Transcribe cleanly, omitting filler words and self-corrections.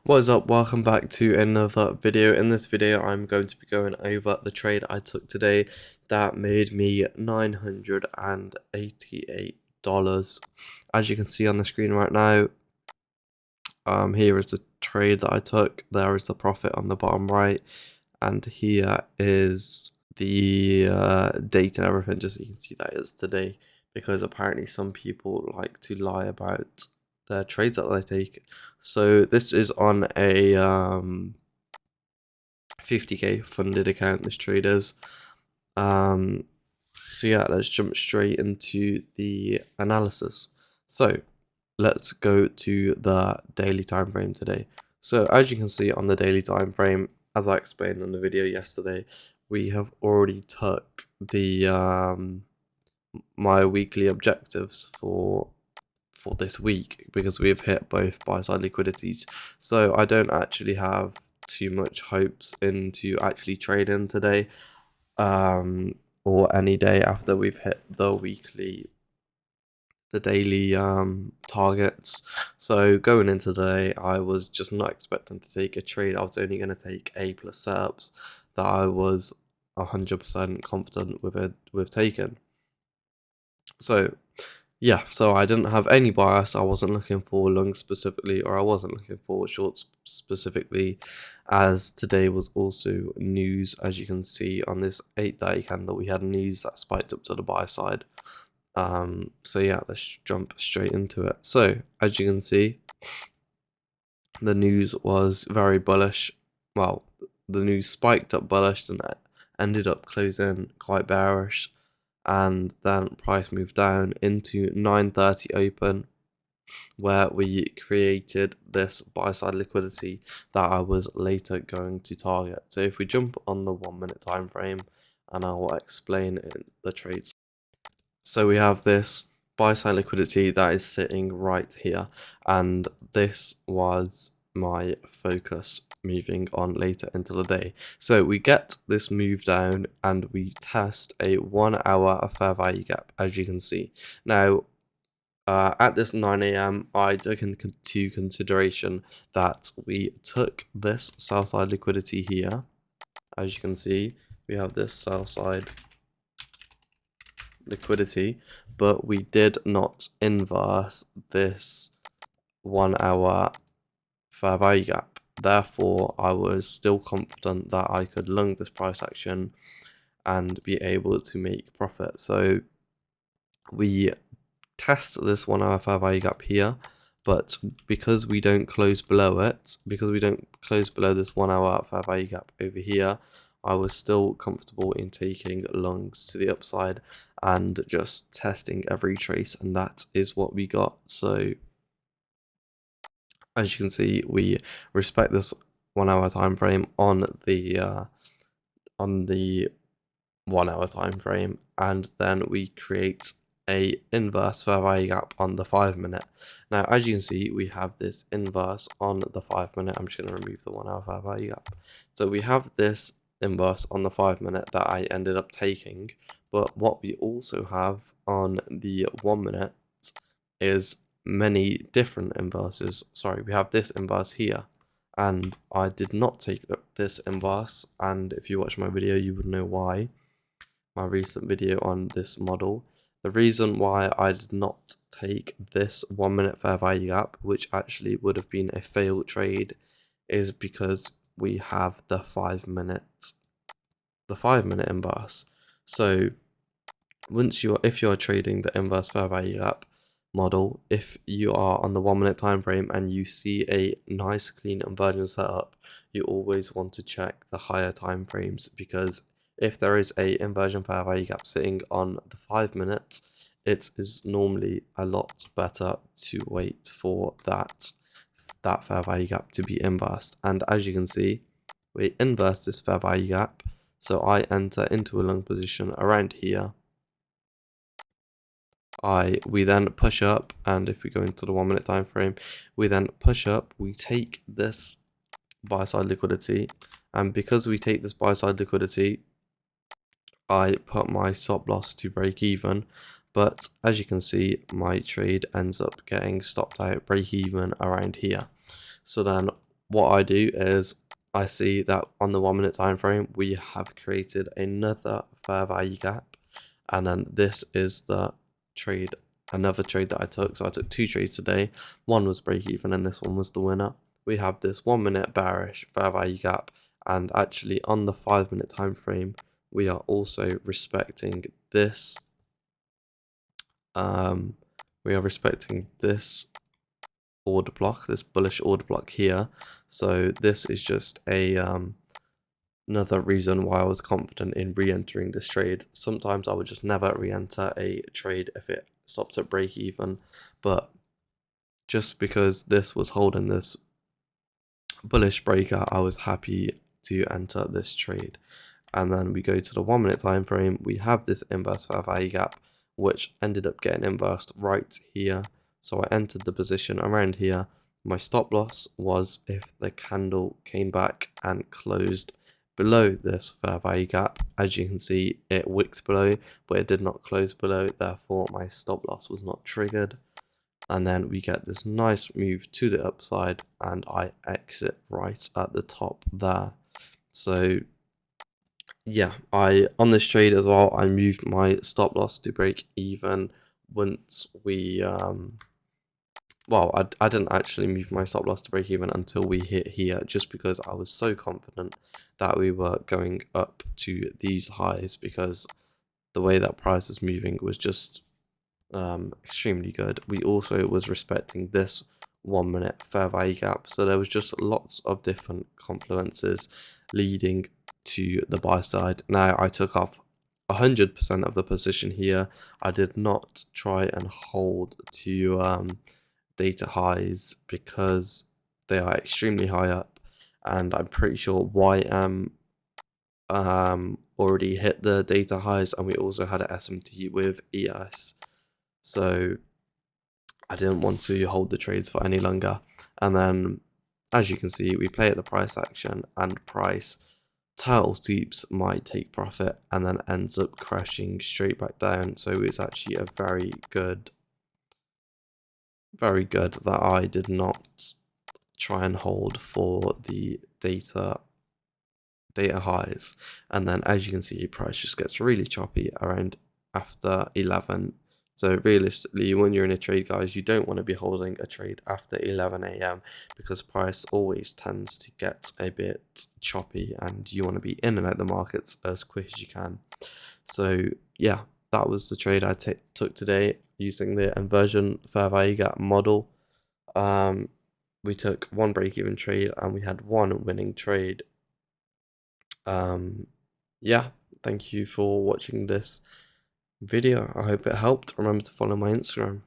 What is up? Welcome back to another video. In this video, I'm going to be going over the trade I took today that made me $988. As you can see on the screen right now, here is the trade that I took. There is the profit on the bottom right, and here is the date and everything, just so you can see that is today, because apparently some people like to lie about their trades that they take. So this is on a 50k funded account, this trade is. So yeah, let's jump straight into the analysis. So let's go to the daily time frame today. So as you can see on the daily time frame, as I explained in the video yesterday, we have already took the my weekly objectives for this week, because we have hit both buy side liquidities. So I don't actually have too much hopes into actually trading today, or any day after we've hit the daily targets. So going into today, I was just not expecting to take a trade. I was only going to take A plus setups that I was 100% confident with taking. So yeah, so I didn't have any bias. I wasn't looking for long specifically, or I wasn't looking for shorts specifically, as today was also news. As you can see on this 8:30 candle, we had news that spiked up to the buy side. So yeah, let's jump straight into it. So as you can see, the news was very bullish. Well, the news spiked up bullish and ended up closing quite bearish, and then price moved down into 9:30 open, where we created this buy side liquidity that I was later going to target. So if we jump on the 1 minute time frame, and I will explain in the trades. So we have this buy side liquidity that is sitting right here, and this was my focus moving on later into the day. So we get this move down and we test a 1 hour fair value gap, as you can see. Now at this 9 a.m. I took into consideration that we took this sell side liquidity here. As you can see, we have this sell side liquidity, but we did not inverse this 1 hour fair value gap. Therefore, I was still confident that I could long this price action and be able to make profit. So we test this 1 hour fair value gap here, but because we don't close below it, because we don't close below this 1 hour fair value gap over here, I was still comfortable in taking longs to the upside and just testing every trace, and that is what we got. So as you can see, we respect this 1 hour time frame on the 1 hour time frame, and then we create a inverse fair value gap on the 5 minute. Now as you can see, we have this inverse on the 5 minute. I'm just going to remove the 1 hour fair value gap. So we have this inverse on the 5 minute that I ended up taking, but what we also have on the 1 minute is many different inverses. Sorry, we have this inverse here, and I did not take this inverse, and if you watch my video you would know why. My recent video on this model. The reason why I did not take this 1 minute fair value gap, which actually would have been a failed trade, is because we have the 5 minute inverse. So if you're trading the inverse fair value gap model, if you are on the 1 minute time frame and you see a nice clean inversion setup, you always want to check the higher time frames, because if there is a inversion fair value gap sitting on the 5 minutes, it is normally a lot better to wait for that fair value gap to be inversed. And as you can see, we inverse this fair value gap, so I enter into a long position around here. We then push up, and if we go into the 1 minute time frame, we then push up, we take this buy side liquidity, and because we take this buy side liquidity, I put my stop loss to break even, but as you can see, my trade ends up getting stopped out break even around here. So then what I do is I see that on the 1 minute time frame we have created another fair value gap, and then this is the trade, another trade that I took. So I took two trades today. One was break even and this one was the winner. We have this 1 minute bearish fair value gap, and actually on the 5 minute time frame we are also respecting this. We are respecting this order block, this bullish order block here. So this is just a another reason why I was confident in re-entering this trade. Sometimes I would just never re-enter a trade if it stopped at break even, but just because this was holding this bullish breaker, I was happy to enter this trade. And then we go to the 1 minute time frame. We have this inverse fair value gap, which ended up getting inversed right here. So I entered the position around here. My stop loss was if the candle came back and closed below this fair value gap. As you can see, it wicked below, but it did not close below. Therefore, my stop loss was not triggered. And then we get this nice move to the upside, and I exit right at the top there. So yeah, on this trade as well, I moved my stop loss to break even once we well, I didn't actually move my stop loss to break even until we hit here, just because I was so confident that we were going up to these highs, because the way that price was moving was just extremely good. We also was respecting this 1 minute fair value gap, so there was just lots of different confluences leading to the buy side. Now I took off 100% of the position here. I did not try and hold to data highs because they are extremely high up, and I'm pretty sure YM already hit the data highs, and we also had an SMT with ES. So I didn't want to hold the trades for any longer. And then, as you can see, we play at the price action, and price tail sweeps my take profit and then ends up crashing straight back down. So it's actually a very good that I did not try and hold for the data highs. And then, as you can see, price just gets really choppy around after 11. So realistically, when you're in a trade, guys, you don't want to be holding a trade after 11 a.m. because price always tends to get a bit choppy, and you want to be in and out the markets as quick as you can. So yeah, that was the trade I took today using the inversion fair value gap model. We took one break-even trade and we had one winning trade. Yeah, thank you for watching this video. I hope it helped. Remember to follow my Instagram.